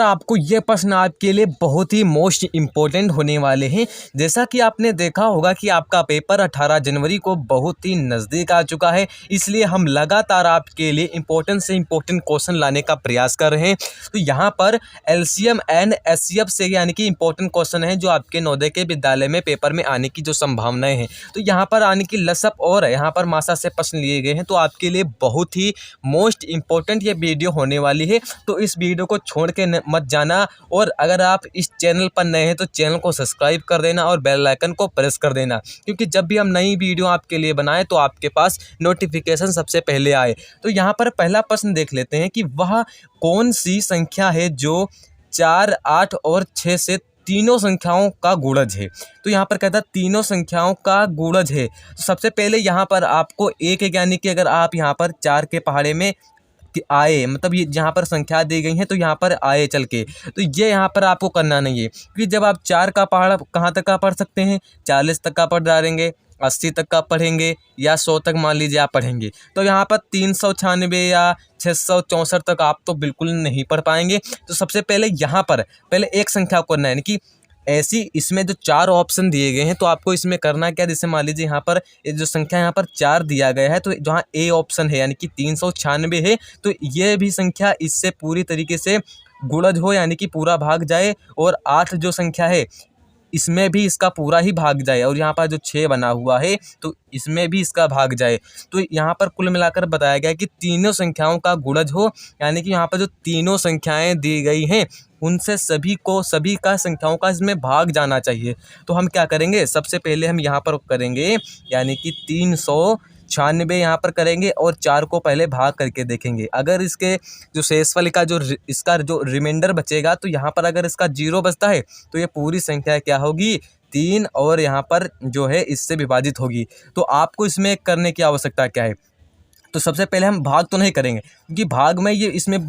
आपको ये प्रश्न आपके लिए बहुत ही मोस्ट इम्पोर्टेंट होने वाले हैं। जैसा कि आपने देखा होगा कि आपका पेपर 18 जनवरी को बहुत ही नज़दीक आ चुका है, इसलिए हम लगातार आपके लिए इम्पोर्टेंट से इम्पोर्टेंट क्वेश्चन लाने का प्रयास कर रहे हैं। तो यहाँ पर एलसीएम एंड एचसीएफ से यानी कि इम्पोर्टेंट क्वेश्चन है जो आपके नवोदय के विद्यालय में पेपर में आने की जो संभावनाएं हैं, तो यहाँ पर आने की लसप और यहाँ पर मासा से प्रश्न लिए गए हैं। तो आपके लिए बहुत ही मोस्ट इम्पोर्टेंट ये वीडियो होने वाली है, तो इस वीडियो को छोड़ के मत जाना। और अगर आप इस चैनल पर नए हैं तो चैनल को सब्सक्राइब कर देना और बेल आइकन को प्रेस कर देना, क्योंकि जब भी हम नई वीडियो आपके लिए बनाएं तो आपके पास नोटिफिकेशन सबसे पहले आए। तो यहाँ पर पहला प्रश्न देख लेते हैं कि वह कौन सी संख्या है जो 4, 8 और 6 से तीनों संख्याओं का गुणज है। तो यहाँ पर कहता है तीनों संख्याओं का गुणज है। तो सबसे पहले यहाँ पर आपको एक यानी कि अगर आप यहाँ पर 4 के पहाड़े में आए, मतलब ये जहाँ पर संख्या दी गई है तो यहाँ पर आए चल के, तो ये यहाँ पर आपको करना नहीं है, क्योंकि जब आप 4 का पहाड़ा कहाँ तक का पढ़ सकते हैं, 40 तक का पढ़ डालेंगे, 80 तक का पढ़ेंगे या 100 तक मान लीजिए आप पढ़ेंगे। तो यहाँ पर 396 या 664 तक आप तो बिल्कुल नहीं पढ़ पाएंगे। तो सबसे पहले यहाँ पर पहले एक संख्या को करना है, यानी कि ऐसी इसमें जो 4 ऑप्शन दिए गए हैं तो आपको इसमें करना क्या, जैसे मान लीजिए यहाँ पर जो संख्या यहाँ पर 4 दिया गया है, तो जहाँ ए ऑप्शन है यानी कि 396 है, तो ये भी संख्या इससे पूरी तरीके से गुणज हो यानी कि पूरा भाग जाए, और 8 जो संख्या है इसमें भी इसका पूरा ही भाग जाए, और यहाँ पर जो 6 बना हुआ है तो इसमें भी इसका भाग जाए। तो यहाँ पर कुल मिलाकर बताया गया कि तीनों संख्याओं का गुणज हो, यानी कि यहाँ पर जो तीनों संख्याएं दी गई हैं उनसे सभी का संख्याओं का इसमें भाग जाना चाहिए। तो हम क्या करेंगे, सबसे पहले हम यहाँ पर करेंगे यानी कि 396 यहाँ पर करेंगे और 4 को पहले भाग करके देखेंगे। अगर इसके जो शेषफल का इसका जो रिमाइंडर बचेगा, तो यहाँ पर अगर इसका 0 बचता है तो ये पूरी संख्या क्या होगी, 3, और यहाँ पर जो है इससे विभाजित होगी। तो आपको इसमें करने की आवश्यकता क्या है, तो सबसे पहले हम भाग तो नहीं करेंगे, क्योंकि भाग में ये इसमें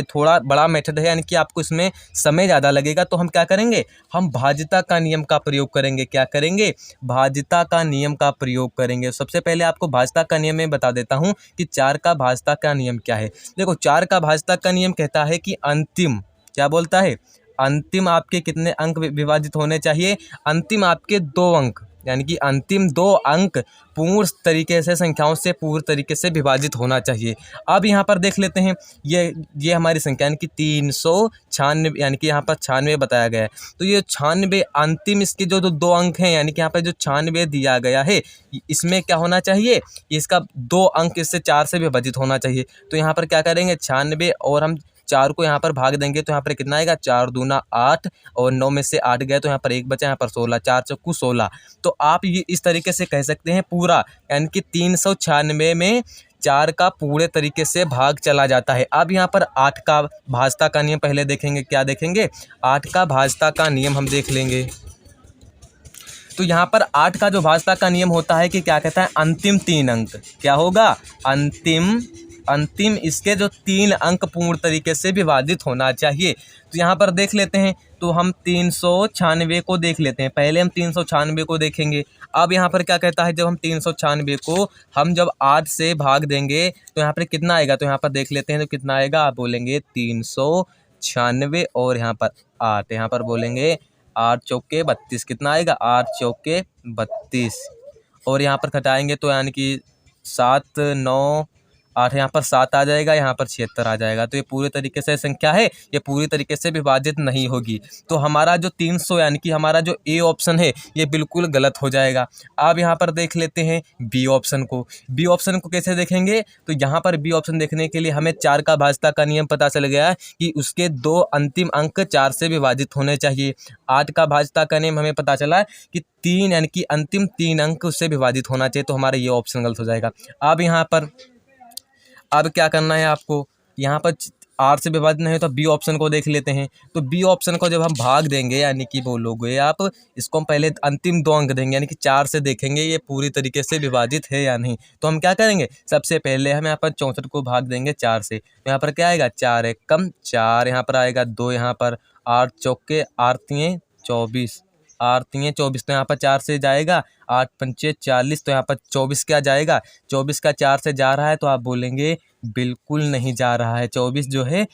थोड़ा बड़ा मेथड है, यानी कि आपको इसमें समय ज़्यादा लगेगा। तो हम क्या करेंगे, हम भाज्यता का नियम का प्रयोग करेंगे। क्या करेंगे, भाज्यता का नियम का प्रयोग करेंगे। सबसे पहले आपको भाज्यता का नियम में बता देता हूँ कि 4 का भाज्यता का नियम क्या है। देखो, 4 का भाज्यता का नियम कहता है कि अंतिम, क्या बोलता है, अंतिम आपके कितने अंक विभाजित होने चाहिए, अंतिम आपके 2 अंक, यानी कि अंतिम 2 अंक पूर्ण तरीके से संख्याओं से पूर्ण तरीके से विभाजित होना चाहिए। अब यहाँ पर देख लेते हैं, ये हमारी संख्या यानी कि 396, यानी कि यहाँ पर 96 बताया गया है। तो ये 96 अंतिम इसके जो 2 अंक हैं, यानी कि यहाँ पर जो 96 दिया गया है इसमें क्या होना चाहिए, इसका 2 अंक इससे 4 से विभाजित होना चाहिए। तो यहाँ पर क्या करेंगे, 96 और हम 4 को यहाँ पर भाग देंगे तो यहाँ पर कितना आएगा, 4 दूना 8, और 9 में से 8 गए तो यहाँ पर 1 बचा, यहाँ पर 16, 4 चौकू 16। तो आप ये इस तरीके से कह सकते हैं पूरा, यानी कि 396 में 4 का पूरे तरीके से भाग चला जाता है। अब यहाँ पर 8 का भाज्यता का नियम पहले देखेंगे। क्या देखेंगे, 8 का भाज्यता का नियम हम देख लेंगे। तो यहाँ पर 8 का जो भाज्यता का नियम होता है कि क्या कहता है, अंतिम 3 अंक क्या होगा, अंतिम इसके जो 3 अंक पूर्ण तरीके से विभाजित होना चाहिए। तो यहाँ पर देख लेते हैं, तो हम 396 को देख लेते हैं। पहले हम 396 को देखेंगे। अब यहाँ पर क्या कहता है, जब हम 396 को हम जब 8 से भाग देंगे तो यहाँ पर कितना आएगा, तो यहाँ पर देख लेते हैं तो कितना आएगा, आप बोलेंगे 396 और यहाँ पर 8, यहाँ पर बोलेंगे 8 चौके 32, कितना आएगा, 8 चौके 32, और यहाँ पर घटाएंगे तो यानी कि 7, 9, 8, यहाँ पर 7 आ जाएगा, यहाँ पर 76 आ जाएगा। तो ये पूरे तरीके से संख्या है, ये पूरी तरीके से विभाजित नहीं होगी। तो हमारा जो 300 यानी कि हमारा जो ए ऑप्शन है ये बिल्कुल गलत हो जाएगा। अब यहाँ पर देख लेते हैं बी ऑप्शन को। बी ऑप्शन को कैसे देखेंगे, तो यहाँ पर बी ऑप्शन देखने के लिए हमें 4 का भाज्यता का नियम पता चल गया है कि उसके 2 अंतिम अंक 4 से विभाजित होने चाहिए। 8 का भाज्यता का नियम हमें पता चला है कि 3 यानी कि अंतिम 3 अंक उससे विभाजित होना चाहिए। तो हमारा ये ऑप्शन गलत हो जाएगा। अब यहाँ पर अब क्या करना है आपको, यहाँ पर 8 से विभाजित नहीं है तो बी ऑप्शन को देख लेते हैं। तो बी ऑप्शन को जब हम भाग देंगे, यानी कि बोलोगे आप, इसको हम पहले अंतिम 2 अंक देंगे, यानी कि 4 से देखेंगे ये पूरी तरीके से विभाजित है या नहीं। तो हम क्या करेंगे, सबसे पहले हम यहाँ पर 64 को भाग देंगे 4 से, तो यहाँ पर क्या आएगा, 4 एक कम 4, यहाँ पर आएगा 2, यहाँ पर 8 चौके 8 तिये 24, 8 तिये 24, तो यहाँ पर 4 से जाएगा, 8 पंचे 40, तो यहाँ पर 24 क्या जाएगा, 24 का 4 से जा रहा है, तो आप बोलेंगे बिल्कुल नहीं जा रहा है। 24 जो है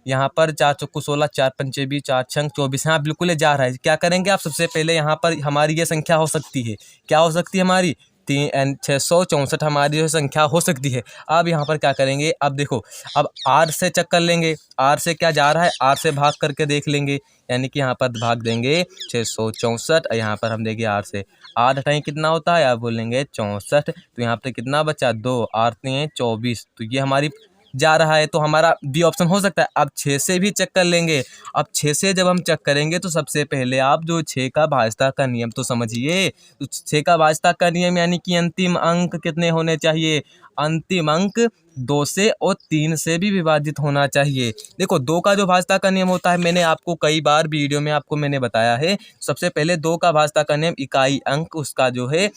यहाँ पर 4 चौको 16, 4 पंचे 20, 4 छंग 24। हाँ बिल्कुल ये जा रहा है। क्या करेंगे आप, सबसे पहले यहाँ पर हमारी ये संख्या हो सकती है, क्या हो सकती है हमारी 664 हमारी जो संख्या हो सकती है। अब यहाँ पर क्या करेंगे, अब देखो अब आर से चेक कर लेंगे, आर से क्या जा रहा है, आर से भाग करके देख लेंगे, यानी कि यहाँ पर भाग देंगे 664, यहाँ पर हम देंगे आर से, 8 हटाएं कितना होता है, आप बोलेंगे 64, तो यहाँ पर कितना बचा 2, 8 हैं 24, तो ये हमारी जा रहा है, तो हमारा बी ऑप्शन हो सकता है। अब 6 से भी चेक कर लेंगे। अब 6 से जब हम चेक करेंगे तो सबसे पहले आप जो 6 का भाजता का नियम तो समझिए, तो 6 का भाजता का नियम यानी कि अंतिम अंक कितने होने चाहिए, अंतिम अंक 2 से और 3 से भी विभाजित होना चाहिए। देखो 2 का जो भाजता का नियम होता है, मैंने आपको कई बार वीडियो में आपको मैंने बताया है। सबसे पहले 2 का भाजता का नियम इकाई अंक उसका जो है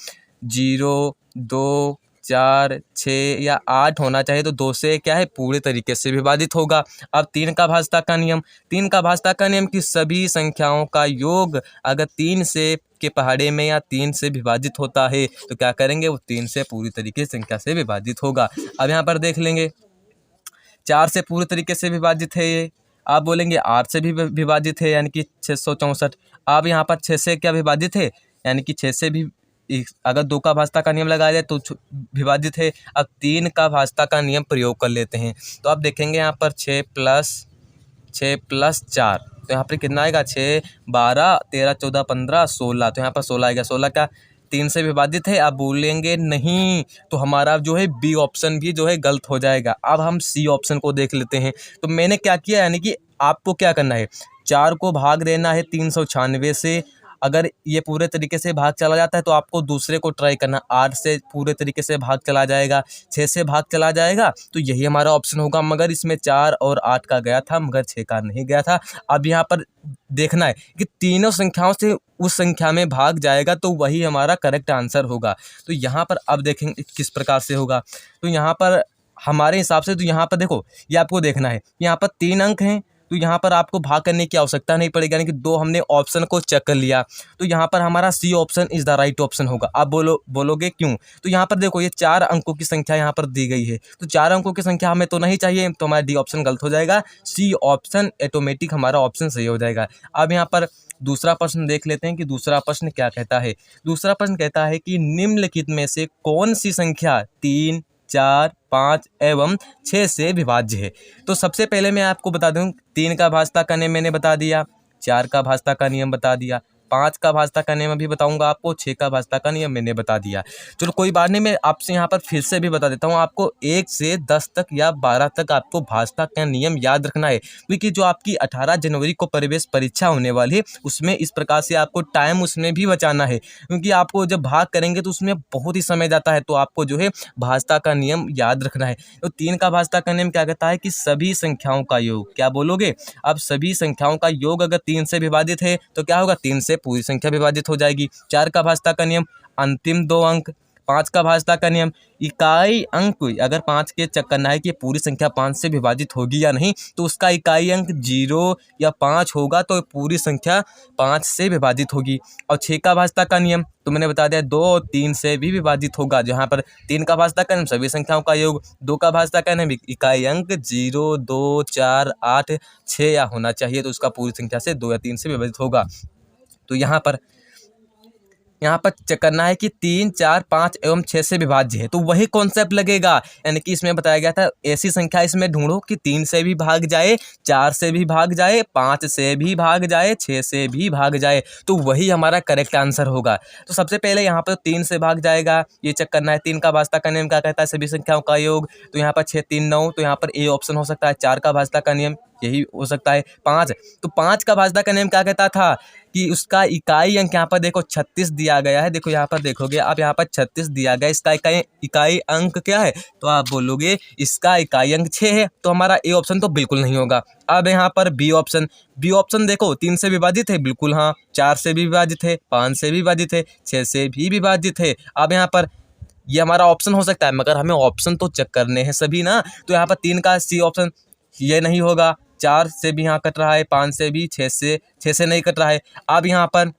0, 2, 4, 6 या 8 होना चाहिए, तो 2 से क्या है पूरे तरीके से विभाजित होगा। अब 3 का भाजता का नियम, 3 का भाजता का नियम कि सभी संख्याओं का योग अगर 3 से के पहाड़े में या 3 से विभाजित होता है तो क्या करेंगे, वो 3 से पूरी तरीके से संख्या से विभाजित होगा। अब यहाँ पर देख लेंगे 4 से पूरी तरीके से विभाजित है ये, आप बोलेंगे 8 से भी विभाजित है यानी कि 664। अब यहाँ पर 6 से क्या विभाजित है, यानी कि 6 से भी अगर 2 का भाजता का नियम लगाया जाए तो विभाजित है। अब 3 का भाजता का नियम प्रयोग कर लेते हैं, तो आप देखेंगे यहाँ पर 6 प्लस 4, तो यहाँ पर कितना आएगा 6, 12, 13, 14, 15, 16, तो यहाँ पर 16 आएगा। 16 का 3 से विभाजित है, आप बोलेंगे नहीं, तो हमारा जो है बी ऑप्शन भी जो है गलत हो जाएगा। अब हम सी ऑप्शन को देख लेते हैं। तो मैंने क्या किया, यानी कि आपको क्या करना है, 4 को भाग देना है 396 से। अगर ये पूरे तरीके से भाग चला जाता है तो आपको दूसरे को ट्राई करना, 8 से पूरे तरीके से भाग चला जाएगा, 6 से भाग चला जाएगा, तो यही हमारा ऑप्शन होगा। मगर इसमें 4 और 8 का गया था, मगर 6 का नहीं गया था। अब यहाँ पर देखना है कि तीनों संख्याओं से उस संख्या में भाग जाएगा तो वही हमारा करेक्ट आंसर होगा। तो यहाँ पर अब देखेंगे किस प्रकार से होगा। तो यहाँ पर हमारे हिसाब से, तो यहाँ पर देखो ये आपको देखना है, यहाँ पर 3 अंक हैं, तो यहाँ पर आपको भाग करने की आवश्यकता नहीं पड़ेगी, यानी कि 2 हमने ऑप्शन को चेक कर लिया, तो यहाँ पर हमारा C option is the right option होगा। आप बोलोगे क्यों, तो यहाँ पर देखो ये 4 अंकों की संख्या यहाँ पर दी गई है, तो 4 अंकों की संख्या हमें तो नहीं चाहिए, तो हमारा डी ऑप्शन गलत हो जाएगा, सी ऑप्शन ऑटोमेटिक हमारा ऑप्शन सही हो जाएगा। अब यहाँ पर दूसरा प्रश्न देख लेते हैं कि दूसरा प्रश्न क्या कहता है। दूसरा प्रश्न कहता है कि निम्नलिखित में से कौन सी संख्या 3, 4, 5 एवं 6 से विभाज्य है। तो सबसे पहले मैं आपको बता दूं, 3 का भाजता का नियम मैंने बता दिया, 4 का भाजता का नियम बता दिया, 5 का भाजता का नियम अभी बताऊंगा आपको, 6 का भाजता का नियम मैंने बता दिया। चलो कोई बात नहीं, मैं आपसे यहाँ पर फिर से भी बता देता हूँ। आपको 1 से 10 तक या 12 तक आपको भाजता का नियम याद रखना है, क्योंकि जो आपकी 18 जनवरी को प्रवेश परीक्षा होने वाली है उसमें इस प्रकार से आपको टाइम उसमें भी बचाना है, क्योंकि आपको जब भाग करेंगे तो उसमें बहुत ही समय जाता है, तो आपको जो है भाजता का नियम याद रखना है। तो 3 का भाजता का नियम क्या कहता है कि सभी संख्याओं का योग, क्या बोलोगे, अब सभी संख्याओं का योग अगर 3 से विभाजित है तो क्या होगा, 3 से पूरी संख्या विभाजित हो जाएगी। 4 का भाजता का नियम अंतिम 2 अंक। 5 का भाजता का नियम इकाई अंक, अगर 5 के चेक करना है कि पूरी संख्या 5 से विभाजित होगी या नहीं, तो उसका इकाई अंक 0 या 5 होगा तो पूरी संख्या 5 से विभाजित होगी। और 6 का भाजता का नियम तो मैंने बता दिया 2 और 3 से भी विभाजित होगा, जहाँ पर 3 का भाजता का नियम सभी संख्याओं का योग, 2 का भाजता का नियम इकाई अंक 0, 2, 4, 8, 6 या होना चाहिए, तो उसका पूरी संख्या से 2 या 3 से विभाजित होगा। तो यहाँ पर चेक करना है कि 3, 4, 5 एवं 6 से विभाज्य है, तो वही कॉन्सेप्ट लगेगा। यानी कि इसमें बताया गया था ऐसी संख्या इसमें ढूंढो कि 3 से भी भाग जाए, 4 से भी भाग जाए, 5 से भी भाग जाए, 6 से भी भाग जाए, तो वही हमारा करेक्ट आंसर होगा। तो सबसे पहले यहाँ पर 3 से भाग जाएगा, ये चेक करना है। 3 का भाजता का नियम क्या कहता है, सभी संख्याओं का योग, तो यहाँ पर 6, 3, 9, तो यहाँ पर ए ऑप्शन हो सकता है। 4 का भाजता का नियम यही हो सकता है। 5, तो 5 का भाजता का नियम क्या कहता था कि उसका इकाई अंक, यहाँ पर देखो 36 दिया गया है, देखो यहाँ पर देखोगे आप, यहाँ पर 36 दिया गया, इसका इकाई अंक क्या है, तो आप बोलोगे इसका इकाई अंक 6 है, तो हमारा ए ऑप्शन तो बिल्कुल नहीं होगा। अब यहाँ पर बी ऑप्शन देखो 3 से विभाजित है, बिल्कुल हाँ, 4 से भी विभाजित है, 5 से भी विभाजित है, 6 से भी विभाजित है। अब यहाँ पर ये हमारा ऑप्शन हो सकता है, मगर हमें ऑप्शन तो चेक करने हैं सभी ना, तो यहाँ पर 3 का सी ऑप्शन ये नहीं होगा, 4 से भी यहाँ कट रहा है, 5 से भी, 6 से नहीं कट रहा है। अब यहाँ पर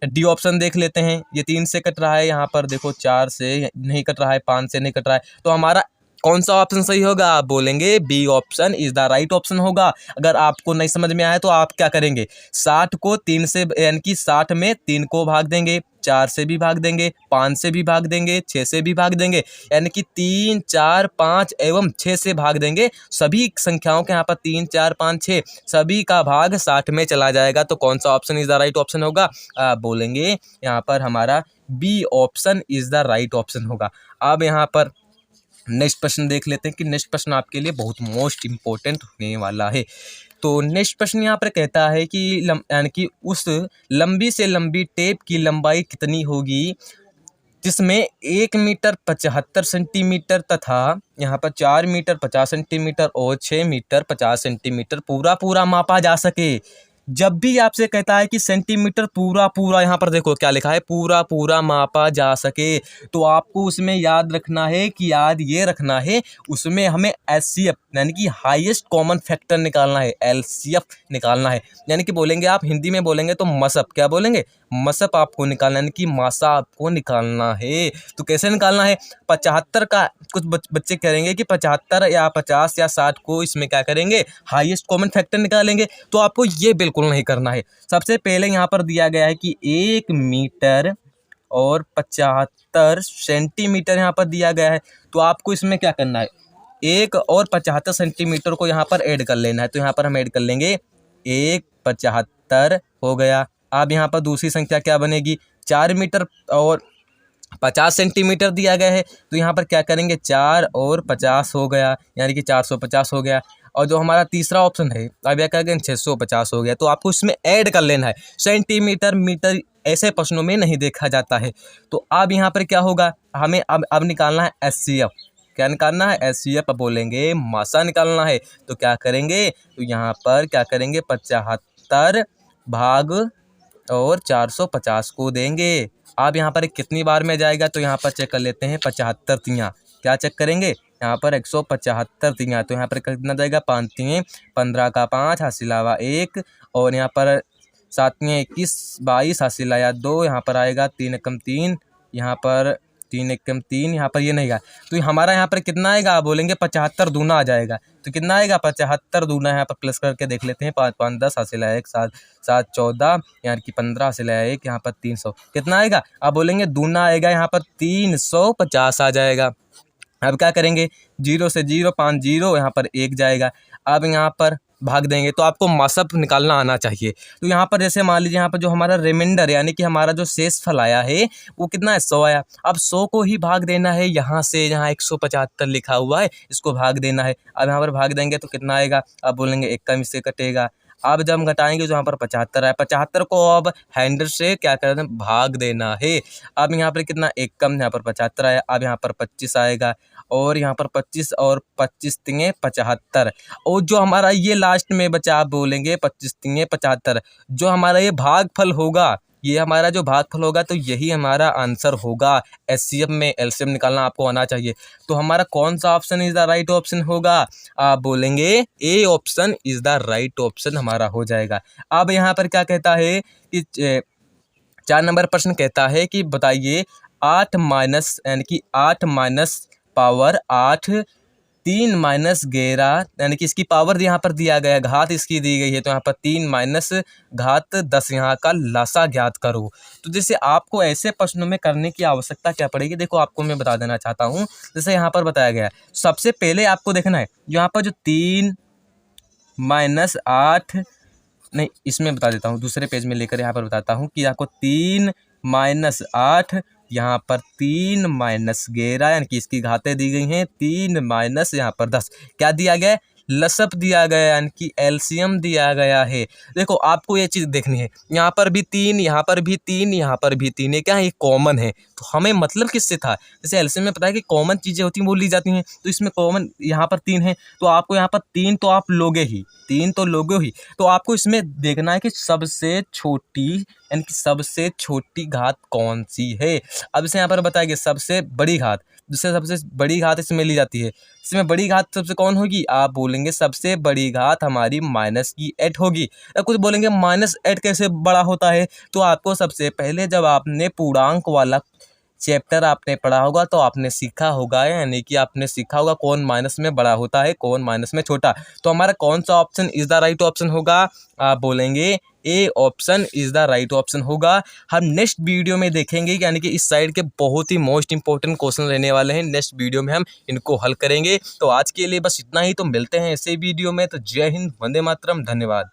डी ऑप्शन देख लेते हैं, ये 3 से कट रहा है, यहाँ पर देखो 4 से नहीं कट रहा है, 5 से नहीं कट रहा है, तो हमारा कौन सा ऑप्शन सही होगा? आप बोलेंगे B option is the right option होगा। अगर आपको नहीं समझ में आया तो आप क्या करेंगे, 60 को 3 से यानी कि 60 में 3 को भाग देंगे, 4 से भी भाग देंगे, 5 से भी भाग देंगे, 6 से भी भाग देंगे, यानी कि 3, 4, 5 एवं 6 से भाग देंगे। सभी संख्याओं के यहाँ पर 3, 4, 5, 6 सभी का भाग 60 में चला जाएगा। तो कौन सा option is the right option होगा? आप बोलेंगे यहाँ पर हमारा B option is the right option होगा। अब यहाँ पर नेक्स्ट प्रश्न देख लेते हैं कि नेक्स्ट प्रश्न आपके लिए बहुत मोस्ट इम्पोर्टेंट होने वाला है। तो नेक्स्ट प्रश्न यहाँ पर कहता है कि यानी कि उस लंबी से लंबी टेप की लंबाई कितनी होगी जिसमें 1 मीटर 75 सेंटीमीटर तथा यहाँ पर 4 मीटर 50 सेंटीमीटर और 6 मीटर 50 सेंटीमीटर पूरा मापा जा सके। जब भी आपसे कहता है कि सेंटीमीटर पूरा, यहाँ पर देखो क्या लिखा है, पूरा मापा जा सके, तो आपको उसमें याद रखना है कि याद ये रखना है उसमें हमें एचसीएफ यानी कि हाईएस्ट कॉमन फैक्टर निकालना है, एलसीएफ निकालना है। यानी कि बोलेंगे आप हिंदी में बोलेंगे तो मसअप, क्या बोलेंगे, मसअप आपको निकालना है, यानी कि मासा आपको निकालना है। तो कैसे निकालना है? 75 का कुछ बच्चे करेंगे कि 75 या 50 या 60 को इसमें क्या करेंगे, हाईएस्ट कॉमन फैक्टर निकालेंगे। तो आपको ये बिल्कुल नहीं करना है। सबसे पहले यहाँ पर दिया गया है कि 1 मीटर और 75 सेंटीमीटर यहाँ पर दिया गया है। तो आपको इसमें क्या करना है, 1 और 75 सेंटीमीटर को यहाँ पर ऐड कर लेना है। तो यहाँ पर हम ऐड कर लेंगे, 1 75 हो गया। अब यहाँ पर दूसरी संख्या क्या बनेगी, 4 मीटर और 50 सेंटीमीटर दिया गया है। तो यहाँ पर क्या करेंगे, 4 और 50 हो गया, यानी कि 450 हो गया। और जो हमारा तीसरा ऑप्शन है, अब क्या करेंगे, 650 हो गया। तो आपको इसमें ऐड कर लेना है, सेंटीमीटर मीटर ऐसे प्रश्नों में नहीं देखा जाता है। तो अब यहाँ पर क्या होगा, हमें अब निकालना है एचसीएफ। क्या निकालना है, एचसीएफ बोलेंगे मासा निकालना है। तो क्या करेंगे, तो यहाँ पर क्या करेंगे, 75 भाग और 450 को देंगे। अब यहाँ पर कितनी बार में जाएगा, तो यहाँ पर चेक कर लेते हैं, 75 तियाँ, क्या चेक करेंगे, यहाँ पर 175 तियाँ। तो यहाँ पर कितना जाएगा, 5 तियाँ 15 का 5 हासिल आवा 1, और यहाँ पर 7 तियाँ 21 22 हासिल आया 2, यहाँ पर आएगा 3 एकम 3, यहाँ पर 3 एकम 3, यहाँ पर ये नहीं आएगा। तो हमारा यहाँ पर कितना आएगा, आप बोलेंगे 75 दूना आ जाएगा। तो कितना आएगा, 75 दूना, यहाँ पर प्लस करके देख लेते हैं, 5 5 10 हासिल आया 1, 7 7 14, यानी कि 15 हासिल आया 1, यहाँ पर 300 कितना आएगा, आप बोलेंगे दूना आएगा, यहाँ पर 350 आ जाएगा। अब क्या करेंगे, 0 से 0 5 0, यहाँ पर 1 जाएगा। अब यहाँ पर भाग देंगे, तो आपको मासअप निकालना आना चाहिए। तो यहाँ पर जैसे मान लीजिए, यहाँ पर जो हमारा रिमाइंडर यानी कि हमारा जो शेष फल आया है वो कितना है, 100 आया। अब 100 को ही भाग देना है, यहाँ से जहाँ 175 लिखा हुआ है इसको भाग देना है। अब यहाँ पर भाग देंगे तो कितना आएगा, अब बोलेंगे 1 का इससे कटेगा। अब जब हम घटाएंगे तो यहाँ पर 75 आया, 75 को अब 100 से क्या करना है, भाग देना है। अब यहाँ पर कितना, 1 कम, यहाँ पर 75 आया। अब यहाँ पर 25 आएगा, और यहाँ पर 25 और 25 तिंगे 75, और जो हमारा ये लास्ट में बचा, आप बोलेंगे 25 तिंगे 75, जो हमारा ये भागफल होगा, ये हमारा जो भागफल होगा, तो यही हमारा आंसर होगा। एचसीएफ में एलसीएम निकालना आपको आना चाहिए। तो हमारा कौन सा option is the right option होगा, आप बोलेंगे A option is the right option हमारा हो जाएगा। अब यहाँ पर क्या कहता है कि 4 नंबर प्रश्न कहता है कि बताइए 8 माइनस यानी कि 8 माइनस पावर 8 3 माइनस 11, यानी कि इसकी पावर यहाँ पर दिया गया है, घात इसकी दी गई है। तो यहाँ पर 3 माइनस घात 10 यहाँ का लासा ज्ञात करो। तो जैसे आपको ऐसे प्रश्नों में करने की आवश्यकता क्या पड़ेगी, देखो आपको मैं बता देना चाहता हूँ। जैसे यहाँ पर बताया गया है, सबसे पहले आपको देखना है यहाँ पर जो 3 माइनस 8, नहीं इसमें बता देता हूँ, दूसरे पेज में लेकर यहाँ पर बताता हूँ कि आपको 3 माइनस 8, यहाँ पर 3 माइनस 11, यानी कि इसकी घातें दी गई हैं, 3 माइनस यहाँ पर 10, क्या दिया गया है, लसअप दिया गया, यानी कि एलसीएम दिया गया है। देखो आपको ये चीज़ देखनी है, यहाँ पर भी 3, यहाँ पर भी 3, यहाँ पर भी 3 है, क्या है, ये कॉमन है। तो हमें मतलब किससे था, जैसे एलसीएम में पता है कि कॉमन चीज़ें होती हैं वो ली जाती हैं। तो इसमें कॉमन यहाँ पर 3 है, तो आपको यहाँ पर 3 तो आप लोगे ही, 3 तो लोगे ही। तो आपको इसमें देखना है कि सबसे छोटी यानी कि सबसे छोटी घात कौन सी है। अब इसे यहाँ पर बताया गया सबसे बड़ी घात, जिससे सबसे बड़ी घात इसमें ली जाती है, इसमें बड़ी घात सबसे कौन होगी, आप बोलेंगे सबसे बड़ी घात हमारी -8 होगी। या कुछ बोलेंगे -8 कैसे बड़ा होता है, तो आपको सबसे पहले जब आपने पूर्णांक वाला चैप्टर आपने पढ़ा होगा तो आपने सीखा होगा, यानी कि आपने सीखा होगा कौन माइनस में बड़ा होता है, कौन माइनस में छोटा। तो हमारा कौन सा option is the right option होगा? आप बोलेंगे A option is the right option होगा। हम नेक्स्ट वीडियो में देखेंगे, यानी कि इस साइड के बहुत ही मोस्ट इंपॉर्टेंट क्वेश्चन रहने वाले हैं। नेक्स्ट वीडियो में हम इनको हल करेंगे। तो आज के लिए बस इतना ही, तो मिलते हैं ऐसे वीडियो में। तो जय हिंद, वंदे मातरम, धन्यवाद।